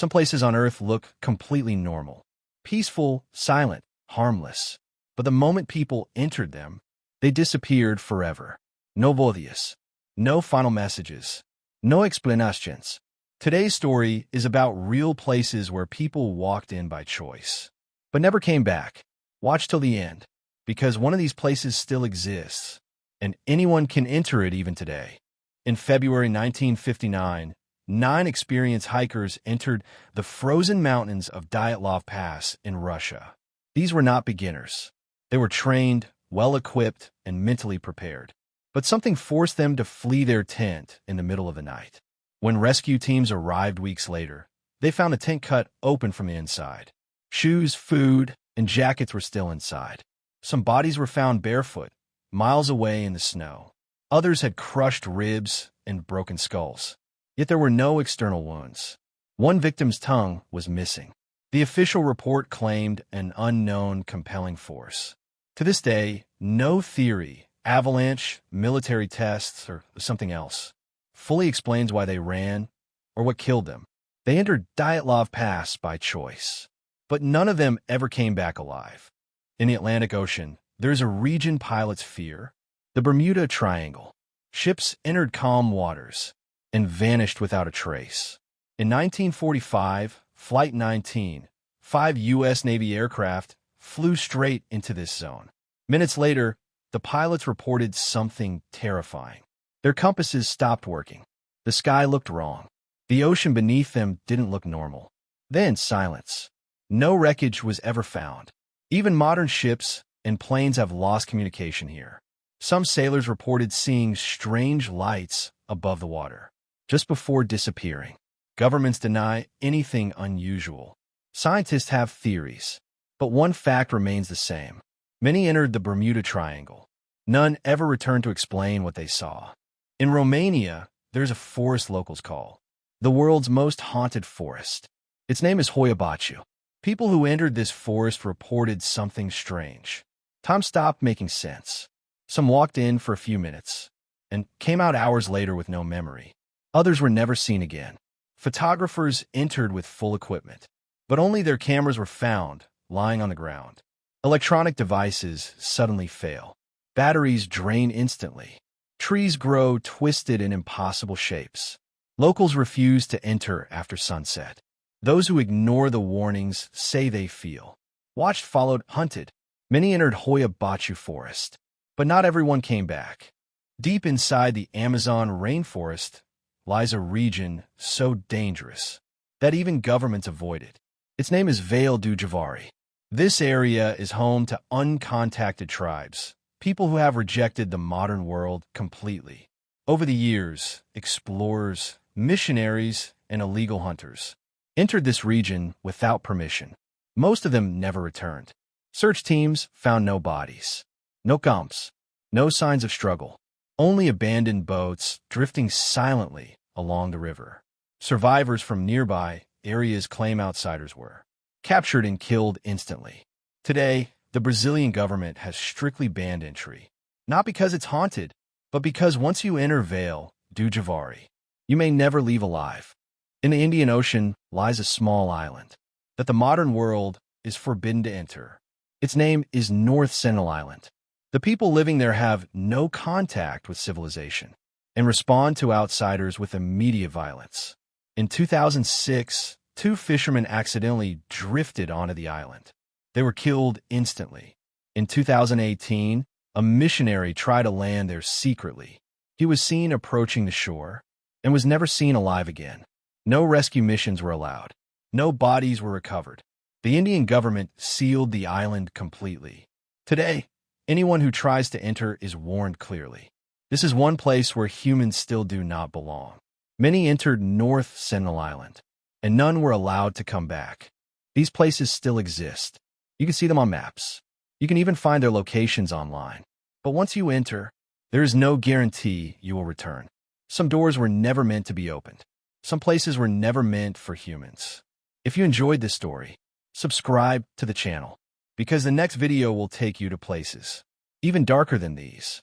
Some places on Earth look completely normal. Peaceful, silent, harmless. But the moment people entered them, they disappeared forever. No voces. No final messages. No explanations. Today's story is about real places where people walked in by choice, but never came back. Watch till the end, because one of these places still exists, and anyone can enter it even today. In February 1959, 9 experienced hikers entered the frozen mountains of Dyatlov Pass in Russia. These were not beginners. They were trained, well-equipped, and mentally prepared. But something forced them to flee their tent in the middle of the night. When rescue teams arrived weeks later, they found the tent cut open from the inside. Shoes, food, and jackets were still inside. Some bodies were found barefoot, miles away in the snow. Others had crushed ribs and broken skulls. Yet there were no external wounds. One victim's tongue was missing. The official report claimed an unknown compelling force. To this day, no theory, avalanche, military tests, or something else, fully explains why they ran or what killed them. They entered Dyatlov Pass by choice, but none of them ever came back alive. In the Atlantic Ocean, there's a region pilots fear, the Bermuda Triangle. Ships entered calm waters and vanished without a trace. In 1945, Flight 19, 5 U.S. Navy aircraft flew straight into this zone. Minutes later, the pilots reported something terrifying. Their compasses stopped working. The sky looked wrong. The ocean beneath them didn't look normal. Then silence. No wreckage was ever found. Even modern ships and planes have lost communication here. Some sailors reported seeing strange lights above the water, just before disappearing. Governments deny anything unusual. Scientists have theories, but one fact remains the same. Many entered the Bermuda Triangle. None ever returned to explain what they saw. In Romania, there's a forest locals call the world's most haunted forest. Its name is Hoia Baciu. People who entered this forest reported something strange. Time stopped making sense. Some walked in for a few minutes and came out hours later with no memory. Others were never seen again. Photographers entered with full equipment, but only their cameras were found lying on the ground. Electronic devices suddenly fail. Batteries drain instantly. Trees grow twisted in impossible shapes. Locals refuse to enter after sunset. Those who ignore the warnings say they feel. Watched, followed, hunted. Many entered Hoia Baciu Forest, but not everyone came back. Deep inside the Amazon rainforest lies a region so dangerous that even governments avoid it. Its name is Vale do Javari. This area is home to uncontacted tribes, people who have rejected the modern world completely. Over the years, explorers, missionaries, and illegal hunters entered this region without permission. Most of them never returned. Search teams found no bodies, no camps, no signs of struggle, only abandoned boats drifting silently along the river. Survivors from nearby areas claim outsiders were captured and killed instantly. Today, the Brazilian government has strictly banned entry, not because it's haunted, but because once you enter Vale do Javari, you may never leave alive. In the Indian Ocean lies a small island that the modern world is forbidden to enter. Its name is North Sentinel Island. The people living there have no contact with civilization and respond to outsiders with immediate violence. In 2006, 2 fishermen accidentally drifted onto the island. They were killed instantly. In 2018, a missionary tried to land there secretly. He was seen approaching the shore and was never seen alive again. No rescue missions were allowed. No bodies were recovered. The Indian government sealed the island completely. Today, anyone who tries to enter is warned clearly. This is one place where humans still do not belong. Many entered North Sentinel Island, and none were allowed to come back. These places still exist. You can see them on maps. You can even find their locations online. But once you enter, there is no guarantee you will return. Some doors were never meant to be opened. Some places were never meant for humans. If you enjoyed this story, subscribe to the channel, because the next video will take you to places even darker than these.